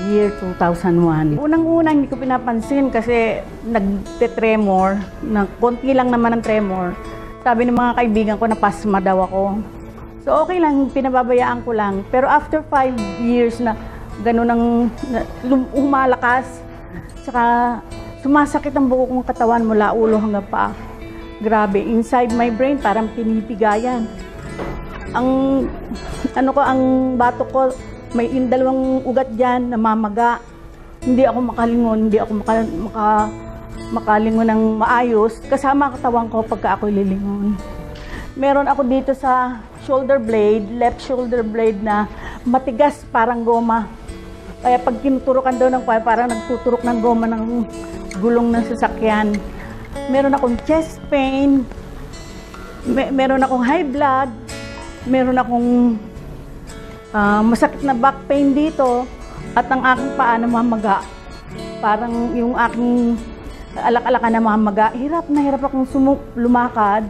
year 2001. Unang-una hindi ko pinapansin kasi nagte-tremor, konti lang naman ang tremor. Sabi ng mga kaibigan ko na pasma daw ako. So okay lang, pinababayaan ko lang. Pero after 5 years na gano'n ang umalakas, tsaka sumasakit ang buo kong katawan mula ulo hanggang paa. Grabe, inside my brain parang pinipigayan. Ang batok ko, may dalawang ugat dyan, namamaga. Hindi ako makalingon, hindi ako makalingon ng maayos. Kasama ang katawan ko pagka ako'y lilingon. Meron ako dito sa shoulder blade, left shoulder blade na matigas parang goma. Kaya pag tinuturokan daw ng kway, parang nagtuturok ng goma ng gulong ng sasakyan. Meron akong chest pain, meron akong high blood, meron akong masakit na back pain dito, at ang aking paa namamaga. Parang yung aking alak-alakan namamaga. Hirap na hirap akong lumakad.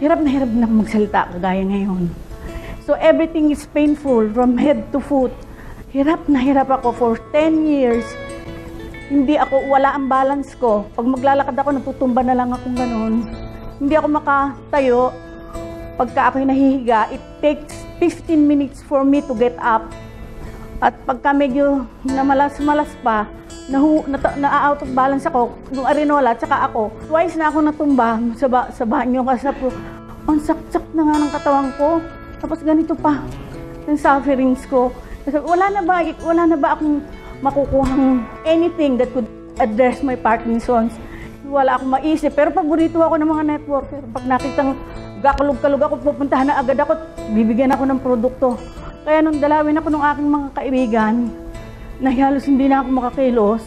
Hirap na magsalita kagaya ngayon. So everything is painful from head to foot. Hirap na hirap ako for 10 years. Wala ang balance ko. Pag maglalakad ako, natutumba na lang akong ganun. Hindi ako makatayo. Pagka ako'y nahihiga, it takes 15 minutes for me to get up. At pagka medyo namalas-malas pa, na-out of balance ako, yung arenola, tsaka ako. Twice na ako natumba sa banyo kasi po, ang saksak na nga ng katawan ko. Tapos ganito pa, yung sufferings ko. Kasi wala na ba akong makukuhang anything that could address my Parkinson's? Wala akong maisip. Pero paborito ako ng mga networker. Pag nakitang gakalog-kalog ako, pupuntahan na agad ako, bibigyan ako ng produkto. Kaya nung dalawin ako ng aking mga kaibigan, na halos hindi na ako makakilos,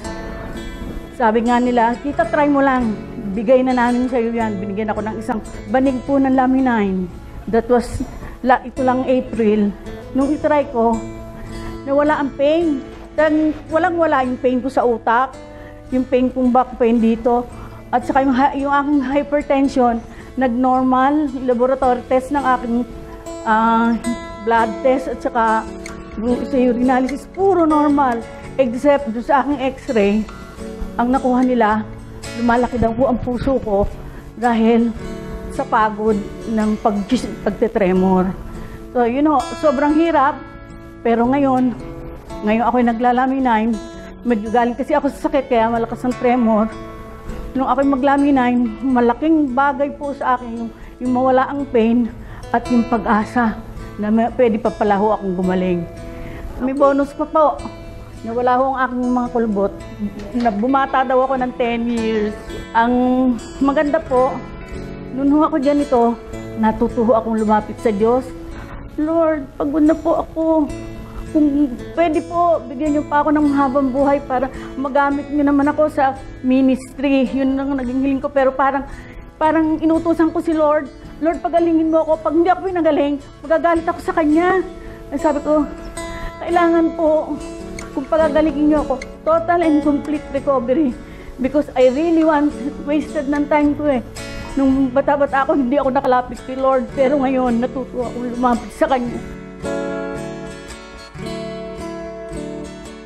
sabi nga nila, "Tita, try mo lang. Bigay na namin sa iyo yan." Binigyan ako ng isang banig po ng Laminine. That was, ito lang April. Nung itry ko, nawala ang pain. Walang-wala yung pain ko sa utak, yung pain kong back pain dito, at saka yung aking hypertension, nag-normal, laboratory test ng aking blood test at saka sa urinalysis, puro normal. Except doon sa aking x-ray, ang nakuha nila, lumalaki daw po ang puso ko dahil sa pagod ng pagtetremor. So, sobrang hirap. Pero ngayon ako'y naglalaminine. Medyo galing kasi ako sa sakit, kaya malakas ang tremor. Nung ako'y maglaminine, malaking bagay po sa akin yung mawala ang pain at yung pag-asa na pwede pa pala ho akong gumaling. May bonus pa po. Nawala ho ang aking mga kulbot. Bumata daw ako ng 10 years. Ang maganda po, nung ho ako dyan ito, natutuho akong lumapit sa Diyos. Lord, pagod na po ako. Kung pwede po, bigyan niyo pa ako ng mahabang buhay para magamit niyo naman ako sa ministry. Yun ang naging hiling ko. Pero parang inutusan ko si Lord. Lord, pagalingin mo ako. Pag hindi ako pinagaling, magagalit ako sa Kanya. Ay sabi ko, kailangan po, kung pagagalingin niyo ako, total and complete recovery. Because I really wasted ng time ko eh. Nung bata-bata ako, hindi ako nakalapit kay Lord. Pero ngayon, natutuwa akong lumapit sa Kanya.